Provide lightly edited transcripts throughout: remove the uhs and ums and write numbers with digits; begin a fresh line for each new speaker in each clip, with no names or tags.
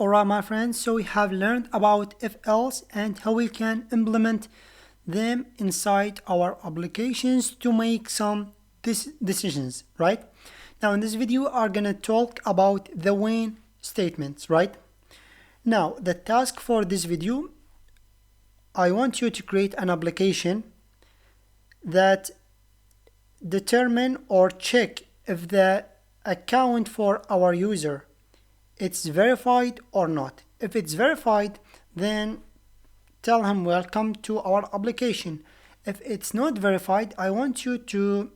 Alright, my friends, so we have learned about if else and how we can implement them inside our applications to make some decisions, right? Now in this video we are gonna talk about the when statements, right? Now the task for this video, I want you to create an application that determine or check if the account for our user it's verified or not. If it's verified, then tell him welcome to our application. If it's not verified, I want you to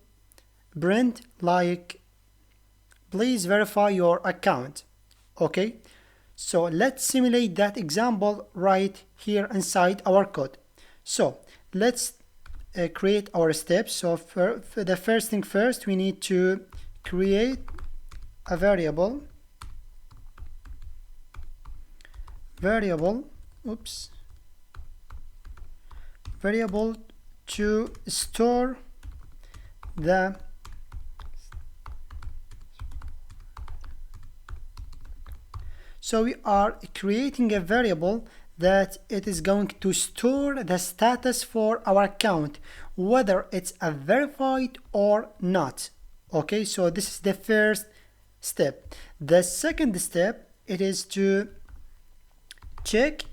print like please verify your account. Okay, so let's simulate that example right here inside our code. So let's create our steps. So for the first thing first, we need to create a variable to store the so we are creating a variable that it is going to store the status for our account, whether it's a verified or not. Okay, so this is the first step. The second step, it is to check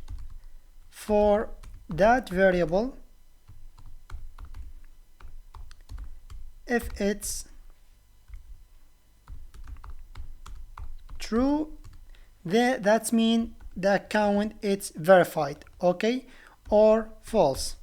for that variable if it's true, then that means the account is verified, okay, or false,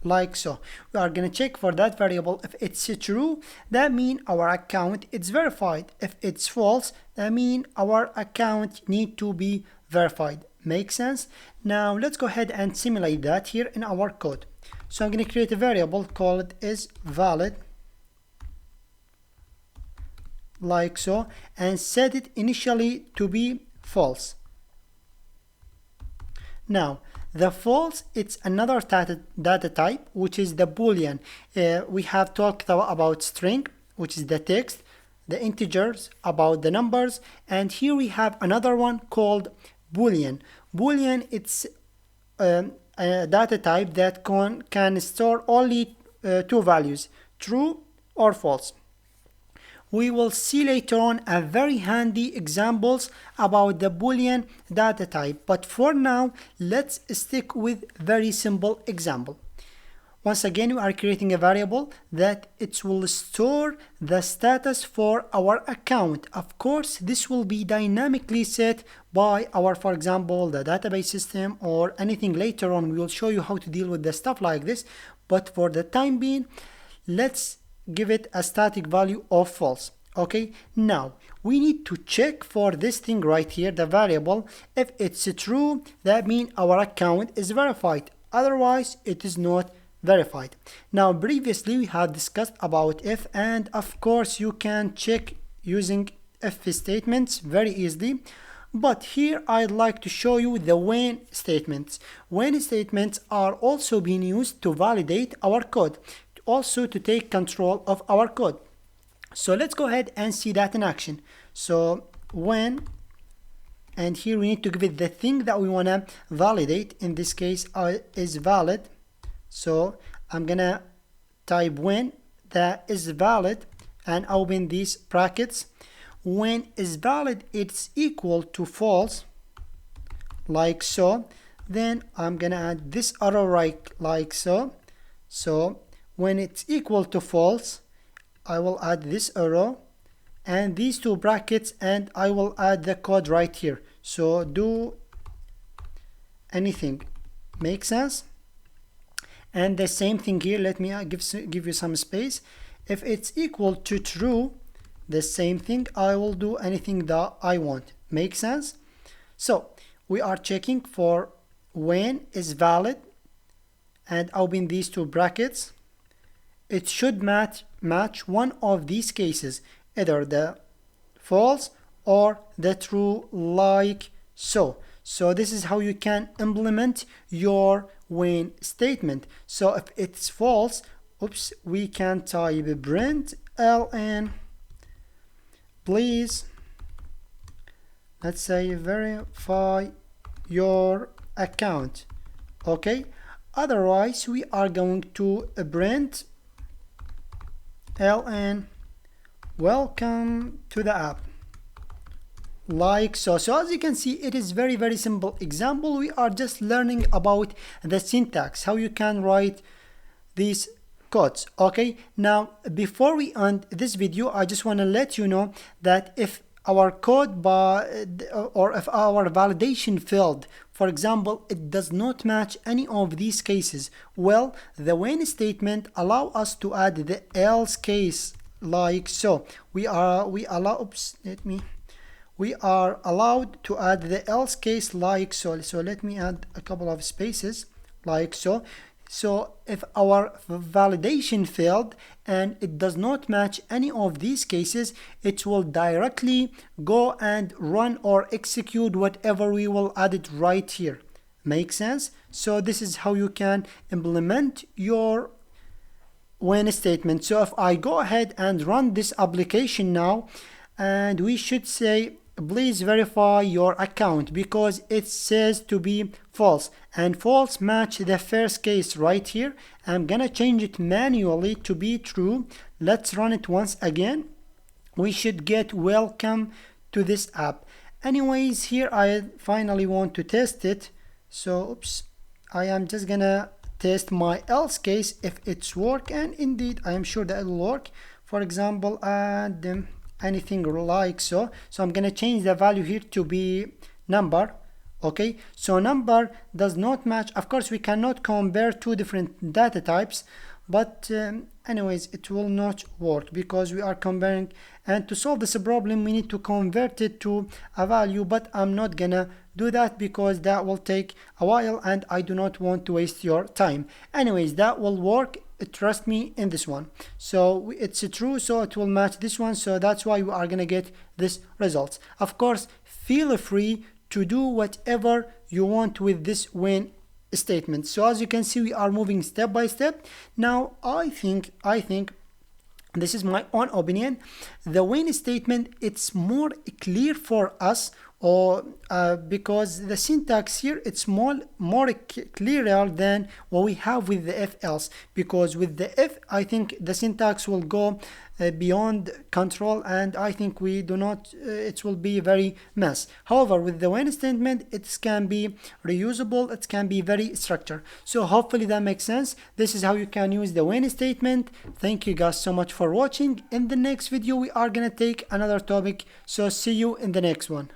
like so. We are gonna check for that variable. If it's true, that means our account is verified. If it's false, that means our account need to be verified. Make sense? Now let's go ahead and simulate that here in our code. So I'm going to create a variable called is valid, like so, and set it initially to be false. Now the false, it's another data type, which is the boolean. We have talked about string, which is the text, the integers about the numbers, and here we have another one called boolean. Boolean, it's a data type that can store only two values, true or false. We will see later on a very handy examples about the boolean data type, but for now let's stick with very simple example. Once again, we are creating a variable that it will store the status for our account. Of course, this will be dynamically set by our, for example, the database system or anything later on. We will show you how to deal with the stuff like this. But for the time being, let's give it a static value of false. Okay, now we need to check for this thing right here, the variable. If it's true, that means our account is verified. Otherwise, it is not verified. Now previously we had discussed about if, and of course you can check using if statements very easily, but here I'd like to show you the when statements. When statements are also being used to validate our code, also to take control of our code. So let's go ahead and see that in action. So when, and here we need to give it the thing that we want to validate. In this case is valid. So I'm gonna type when that is valid and open these brackets. When is valid, it's equal to false, like so. Then I'm gonna add this arrow right like so. So when it's equal to false, I will add this arrow and these two brackets, and I will add the code right here. So do anything. Make sense? And the same thing here, let me give you some space. If it's equal to true, the same thing, I will do anything that I want. Make sense? So we are checking for when is valid and open these two brackets. It should match one of these cases, either the false or the true, like so. So this is how you can implement your when statement. So if it's false, we can type print ln please let's say verify your account. Okay, otherwise we are going to print ln welcome to the app, like so. So as you can see, it is very simple example. We are just learning about the syntax, how you can write these codes. Okay, now before we end this video, I just want to let you know that if our code or if our validation failed, for example, it does not match any of these cases, well, the when statement allow us to add the else case, like so. We are allowed to add the else case, like so. So let me add a couple of spaces, like so. So if our validation failed and it does not match any of these cases, it will directly go and run or execute whatever we will add it right here. Make sense? So this is how you can implement your when statement. So if I go ahead and run this application now, and we should say please verify your account, because it says to be false, and false match the first case right here. I'm gonna change it manually to be true. Let's run it once again. We should get welcome to this app. Anyways, here I finally want to test it. So oops, I am just gonna test my else case if it's work, and indeed I am sure that it will work. For example, add anything like so. So I'm gonna change the value here to be number. Okay, so number does not match. Of course, we cannot compare two different data types, but anyways, it will not work because we are comparing, and to solve this problem we need to convert it to a value, but I'm not gonna do that because that will take a while and I do not want to waste your time. Anyways, that will work, trust me in this one. So it's true, so it will match this one, so that's why we are gonna get this results. Of course, feel free to do whatever you want with this when statement. So as you can see, we are moving step by step. Now I think this is my own opinion, the when statement, it's more clear for us, or because the syntax here, it's more clearer than what we have with the if else, because with the if I think the syntax will go beyond control, and I think we do not, it will be very mess. However, with the when statement, it can be reusable, it can be very structured. So hopefully that makes sense. This is how you can use the when statement. Thank you guys so much for watching. In the next video we are gonna take another topic, so see you in the next one.